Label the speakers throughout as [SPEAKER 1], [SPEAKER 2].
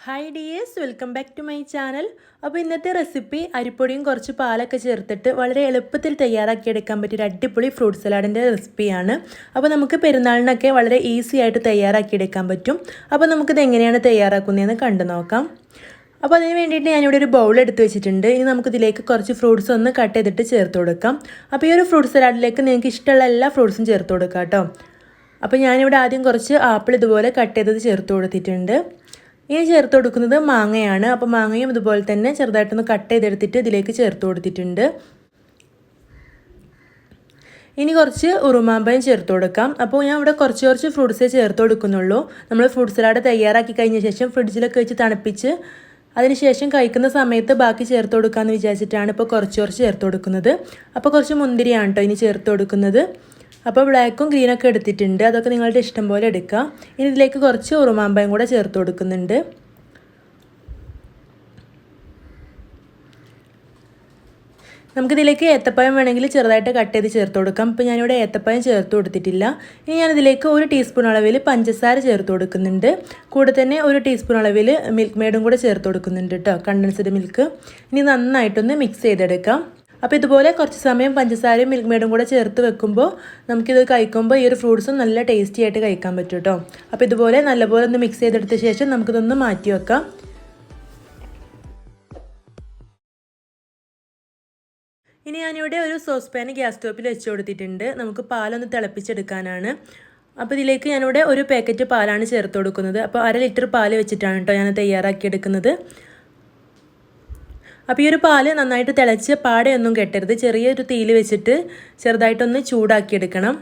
[SPEAKER 1] Hi dears, welcome back to my channel. അപ്പോൾ ഇന്നത്തെ recipe അരിപ്പൊടിയും കുറച്ച് പാലൊക്കെ ചേർത്തിട്ട് വളരെ എളുപ്പത്തിൽ തയ്യാറാക്കിയെടുക്കാൻ പറ്റിയൊരു അടിപൊളി ഫ്രൂട്ട് സലാഡിൻ്റെ റെസിപ്പിയാണ്. അപ്പോൾ നമുക്ക് പെരുന്നാളിനൊക്കെ വളരെ ഈസി ആയിട്ട് തയ്യാറാക്കിയെടുക്കാൻ പറ്റും. അപ്പോൾ നമുക്കിത് എങ്ങനെയാണ് തയ്യാറാക്കുന്നതെന്ന് കണ്ടു നോക്കാം. അപ്പോൾ അതിന് വേണ്ടിയിട്ട് ഞാനിവിടെ ഒരു ബൗൾ എടുത്ത് വെച്ചിട്ടുണ്ട്. ഇനി നമുക്കിതിലേക്ക് കുറച്ച് ഫ്രൂട്ട്സ് ഒന്ന് കട്ട് ചെയ്തിട്ട് ചേർത്ത് കൊടുക്കാം. അപ്പോൾ ഈ ഒരു ഫ്രൂട്ട് സലാഡിലേക്ക് നിങ്ങൾക്ക് ഇഷ്ടമുള്ള എല്ലാ ഫ്രൂട്ട്സും ചേർത്ത് കൊടുക്കാം കേട്ടോ. അപ്പോൾ ഞാനിവിടെ ആദ്യം കുറച്ച് ആപ്പിൾ ഇതുപോലെ കട്ട് ചെയ്തത് ചേർത്ത് കൊടുത്തിട്ടുണ്ട്. ഇനി ചേർത്ത് കൊടുക്കുന്നത് മാങ്ങയാണ്. അപ്പോൾ മാങ്ങയും ഇതുപോലെ തന്നെ ചെറുതായിട്ടൊന്ന് കട്ട് ചെയ്തെടുത്തിട്ട് ഇതിലേക്ക് ചേർത്ത് കൊടുത്തിട്ടുണ്ട്. ഇനി കുറച്ച് ഉറുമാമ്പഴം ചേർത്ത് കൊടുക്കാം. അപ്പോൾ ഞാൻ ഇവിടെ കുറച്ച് ഫ്രൂട്ട്സേ ചേർത്ത് കൊടുക്കുന്നുള്ളൂ. നമ്മൾ ഫ്രൂട്ട് സലാഡ് തയ്യാറാക്കി കഴിഞ്ഞ ശേഷം ഫ്രിഡ്ജിലൊക്കെ വെച്ച് തണുപ്പിച്ച് അതിനുശേഷം കഴിക്കുന്ന സമയത്ത് ബാക്കി ചേർത്ത് കൊടുക്കാമെന്ന് വിചാരിച്ചിട്ടാണ് ഇപ്പോൾ കുറച്ച് ചേർത്ത് കൊടുക്കുന്നത്. അപ്പോൾ കുറച്ച് മുന്തിരിയാണ് കേട്ടോ ഇനി ചേർത്ത് കൊടുക്കുന്നത്. അപ്പോൾ ബ്ലാക്കും ഗ്രീനൊക്കെ എടുത്തിട്ടുണ്ട്. അതൊക്കെ നിങ്ങളുടെ ഇഷ്ടം പോലെ എടുക്കാം. ഇനി ഇതിലേക്ക് കുറച്ച് ഉറുമാമ്പഴം കൂടെ ചേർത്ത് കൊടുക്കുന്നുണ്ട്. നമുക്കിതിലേക്ക് ഏത്തപ്പഴം വേണമെങ്കിൽ ചെറുതായിട്ട് കട്ട് ചെയ്ത് ചേർത്ത് കൊടുക്കാം. ഇപ്പോൾ ഞാനിവിടെ ഏത്തപ്പഴം ചേർത്ത് കൊടുത്തിട്ടില്ല. ഇനി ഞാനിതിലേക്ക് 1 ടീസ്പൂൺ അളവിൽ പഞ്ചസാര ചേർത്ത് കൊടുക്കുന്നുണ്ട്. കൂടെ തന്നെ 1 ടീസ്പൂൺ അളവിൽ മിൽക്ക് മെയ്ഡും കൂടെ ചേർത്ത് കൊടുക്കുന്നുണ്ട് കേട്ടോ, കണ്ടൻസ്ഡ് മിൽക്ക്. ഇനി നന്നായിട്ടൊന്ന് മിക്സ് ചെയ്തെടുക്കാം. അപ്പോൾ ഇതുപോലെ കുറച്ച് സമയം പഞ്ചസാരയും മിൽക്ക് മെയ്ഡും കൂടെ ചേർത്ത് വെക്കുമ്പോൾ നമുക്കിത് കഴിക്കുമ്പോൾ ഈ ഒരു ഫ്രൂട്ട്സും നല്ല ടേസ്റ്റി ആയിട്ട് കഴിക്കാൻ പറ്റും കേട്ടോ. അപ്പോൾ ഇതുപോലെ നല്ലപോലെ ഒന്ന് മിക്സ് ചെയ്തെടുത്ത ശേഷം നമുക്കിതൊന്ന് മാറ്റി വെക്കാം. ഇനി ഞാനിവിടെ ഒരു സോസ് പാൻ ഗ്യാസ് സ്റ്റോപ്പിൽ വെച്ച് കൊടുത്തിട്ടുണ്ട്. നമുക്ക് പാലൊന്ന് തിളപ്പിച്ചെടുക്കാനാണ്. അപ്പോൾ ഇതിലേക്ക് ഞാനിവിടെ ഒരു പാക്കറ്റ് പാലാണ് ചേർത്ത് കൊടുക്കുന്നത്. അപ്പോൾ 1/2 ലിറ്റർ പാല് വെച്ചിട്ടാണ് കേട്ടോ ഞാൻ തയ്യാറാക്കിയെടുക്കുന്നത്. അപ്പോൾ ഈ ഒരു പാല് നന്നായിട്ട് തിളച്ച് പാടയൊന്നും കെട്ടരുത്. ചെറിയൊരു തീയിൽ വെച്ചിട്ട് ചെറുതായിട്ടൊന്ന് ചൂടാക്കിയെടുക്കണം.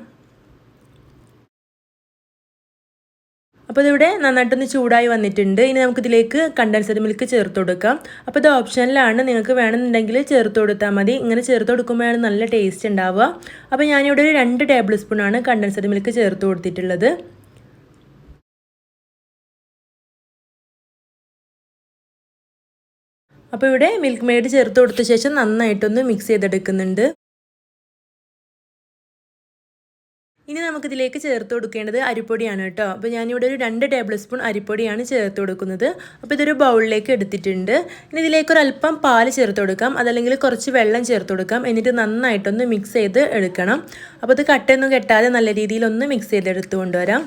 [SPEAKER 1] അപ്പോൾ ഇതിവിടെ നന്നായിട്ടൊന്ന് ചൂടായി വന്നിട്ടുണ്ട്. ഇനി നമുക്കിതിലേക്ക് കണ്ടൻസ്ഡ് മിൽക്ക് ചേർത്ത് കൊടുക്കാം. അപ്പോൾ ഇത് ഓപ്ഷനിലാണ്, നിങ്ങൾക്ക് വേണമെന്നുണ്ടെങ്കിൽ ചേർത്ത് കൊടുത്താൽ മതി. ഇങ്ങനെ ചേർത്ത് കൊടുക്കുമ്പോഴാണ് നല്ല ടേസ്റ്റ് ഉണ്ടാവുക. അപ്പോൾ ഞാനിവിടെ ഒരു 2 ടേബിൾ സ്പൂണാണ് കണ്ടൻസ്ഡ് മിൽക്ക് ചേർത്ത് കൊടുത്തിട്ടുള്ളത്. അപ്പോൾ ഇവിടെ മിൽക്ക് മെയ്ഡ് ചേർത്ത് കൊടുത്ത ശേഷം നന്നായിട്ടൊന്ന് മിക്സ് ചെയ്തെടുക്കുന്നുണ്ട്. ഇനി നമുക്കിതിലേക്ക് ചേർത്ത് കൊടുക്കേണ്ടത് അരിപ്പൊടിയാണ് കേട്ടോ. അപ്പോൾ ഞാനിവിടെ ഒരു 2 ടേബിൾ സ്പൂൺ അരിപ്പൊടിയാണ് ചേർത്ത് കൊടുക്കുന്നത്. അപ്പോൾ ഇതൊരു ബൗളിലേക്ക് എടുത്തിട്ടുണ്ട്. ഇനി ഇതിലേക്ക് ഒരല്പം പാല് ചേർത്ത് കൊടുക്കാം, അതല്ലെങ്കിൽ കുറച്ച് വെള്ളം ചേർത്ത് കൊടുക്കാം. എന്നിട്ട് നന്നായിട്ടൊന്ന് മിക്സ് ചെയ്ത് എടുക്കണം. അപ്പോൾ ഇത് കട്ടയൊന്നും കെട്ടാതെ നല്ല രീതിയിലൊന്ന് മിക്സ് ചെയ്തെടുത്ത് കൊണ്ടുവരാം.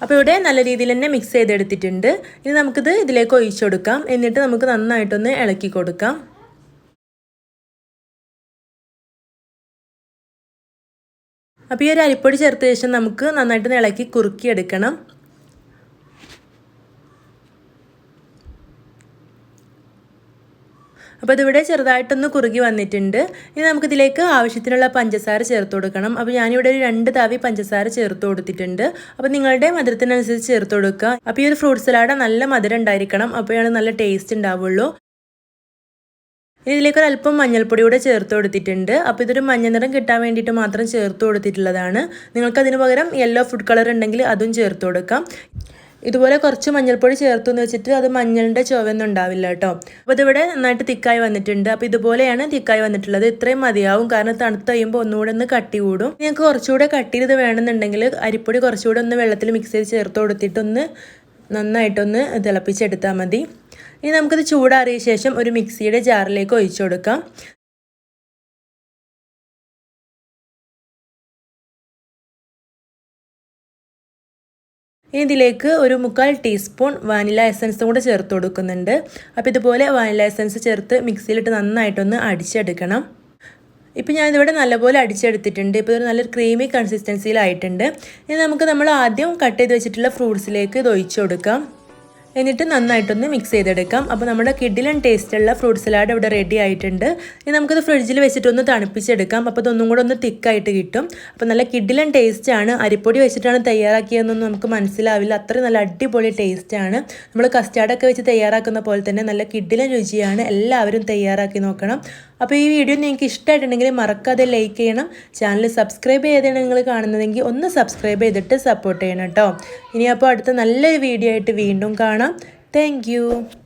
[SPEAKER 1] അപ്പോൾ ഇവിടെ നല്ല രീതിയിൽ തന്നെ മിക്സ് ചെയ്തെടുത്തിട്ടുണ്ട്. ഇനി നമുക്കിത് ഇതിലേക്ക് ഒഴിച്ചു കൊടുക്കാം. എന്നിട്ട് നമുക്ക് നന്നായിട്ടൊന്ന് ഇളക്കി കൊടുക്കാം. അപ്പോൾ ഈ ഒരു അരിപ്പൊടി ചേർത്ത ശേഷം നമുക്ക് നന്നായിട്ടൊന്ന് ഇളക്കി കുറുക്കിയെടുക്കണം. അപ്പോൾ ഇതിവിടെ ചെറുതായിട്ടൊന്ന് കുറുകി വന്നിട്ടുണ്ട്. ഇനി നമുക്കിതിലേക്ക് ആവശ്യത്തിനുള്ള പഞ്ചസാര ചേർത്ത് കൊടുക്കണം. അപ്പോൾ ഞാനിവിടെ ഒരു 2 തവി പഞ്ചസാര ചേർത്ത് കൊടുത്തിട്ടുണ്ട്. അപ്പോൾ നിങ്ങളുടെ മധുരത്തിനനുസരിച്ച് ചേർത്ത് കൊടുക്കുക. അപ്പോൾ ഈ ഒരു ഫ്രൂട്ട് സലാഡ് നല്ല മധുരം ഉണ്ടായിരിക്കണം, അപ്പോഴാണ് നല്ല ടേസ്റ്റ് ഉണ്ടാവുള്ളൂ. ഇനി ഇതിലേക്ക് ഒരല്പം മഞ്ഞൾപ്പൊടി കൂടെ ചേർത്ത് കൊടുത്തിട്ടുണ്ട്. അപ്പോൾ ഇതൊരു മഞ്ഞ നിറം കിട്ടാൻ വേണ്ടിയിട്ട് മാത്രം ചേർത്ത് കൊടുത്തിട്ടുള്ളതാണ്. നിങ്ങൾക്ക് അതിന് പകരം യെല്ലോ ഫുഡ് കളർ ഉണ്ടെങ്കിൽ അതും ചേർത്ത് കൊടുക്കാം. ഇതുപോലെ കുറച്ച് മഞ്ഞൾപ്പൊടി ചേർത്തെന്ന് വെച്ചിട്ട് അത് മഞ്ഞളിൻ്റെ ചുവയൊന്നും ഉണ്ടാവില്ല കേട്ടോ. അപ്പോൾ ഇതിവിടെ നന്നായിട്ട് തിക്കായി വന്നിട്ടുണ്ട്. അപ്പോൾ ഇതുപോലെയാണ് തിക്കായി വന്നിട്ടുള്ളത്. ഇത്രയും മതിയാവും, കാരണം തണുത്ത് കഴിയുമ്പോൾ ഒന്നുകൂടെ ഒന്ന് കട്ടി കൂടും. നിങ്ങൾക്ക് കുറച്ചുകൂടെ കട്ടി ചെയ്ത് വേണമെന്നുണ്ടെങ്കിൽ അരിപ്പൊടി കുറച്ചുകൂടെ ഒന്ന് വെള്ളത്തിൽ മിക്സ് ചെയ്ത് ചേർത്ത് കൊടുത്തിട്ടൊന്ന് നന്നായിട്ടൊന്ന് തിളപ്പിച്ചെടുത്താൽ മതി. ഇനി നമുക്കിത് ചൂടാറിയ ശേഷം ഒരു മിക്സിയുടെ ജാറിലേക്ക് ഒഴിച്ചു കൊടുക്കാം. ഇനി ഇതിലേക്ക് ഒരു 1/4 ടീസ്പൂൺ വാനില എസൻസും കൂടെ ചേർത്ത് കൊടുക്കുന്നുണ്ട്. അപ്പോൾ ഇതുപോലെ വാനില എസൻസ് ചേർത്ത് മിക്സിയിലിട്ട് നന്നായിട്ടൊന്ന് അടിച്ചെടുക്കണം. ഇപ്പോൾ ഞാനിതിവിടെ നല്ലപോലെ അടിച്ചെടുത്തിട്ടുണ്ട്. ഇപ്പോൾ ഒരു നല്ലൊരു ക്രീമി കൺസിസ്റ്റൻസിയിലായിട്ടുണ്ട്. ഇനി നമ്മൾ ആദ്യം കട്ട് ചെയ്ത് വെച്ചിട്ടുള്ള ഫ്രൂട്ട്സിലേക്ക് ഇത് ഒഴിച്ചു കൊടുക്കാം. എന്നിട്ട് നന്നായിട്ടൊന്ന് മിക്സ് ചെയ്തെടുക്കാം. അപ്പോൾ നമ്മുടെ കിഡിലൻ ടേസ്റ്റുള്ള ഫ്രൂട്ട് സലാഡ് ഇവിടെ റെഡി ആയിട്ടുണ്ട്. ഇനി നമുക്കത് ഫ്രിഡ്ജിൽ വെച്ചിട്ടൊന്ന് തണുപ്പിച്ചെടുക്കാം. അപ്പോൾ ഇതൊന്നും കൂടെ ഒന്ന് തിക്കായിട്ട് കിട്ടും. അപ്പോൾ നല്ല കിഡിലൻ ടേസ്റ്റാണ്. അരിപ്പൊടി വെച്ചിട്ടാണ് തയ്യാറാക്കിയതെന്നൊന്നും നമുക്ക് മനസ്സിലാവില്ല, അത്രയും നല്ല അടിപൊളി ടേസ്റ്റാണ്. നമ്മൾ കസ്റ്റാർഡൊക്കെ വെച്ച് തയ്യാറാക്കുന്ന പോലെ തന്നെ നല്ല കിഡിലൻ രുചിയാണ്. എല്ലാവരും തയ്യാറാക്കി നോക്കണം. അപ്പോൾ ഈ വീഡിയോ നിങ്ങൾക്ക് ഇഷ്ടമായിട്ടുണ്ടെങ്കിൽ മറക്കാതെ ലൈക്ക് ചെയ്യണം. ചാനൽ സബ്സ്ക്രൈബ് ചെയ്താണ് നിങ്ങൾ കാണുന്നതെങ്കിൽ ഒന്ന് സബ്സ്ക്രൈബ് ചെയ്തിട്ട് സപ്പോർട്ട് ചെയ്യണം കേട്ടോ. ഇനി അപ്പോൾ അടുത്ത നല്ലൊരു വീഡിയോ ആയിട്ട് വീണ്ടും കാണാം. താങ്ക്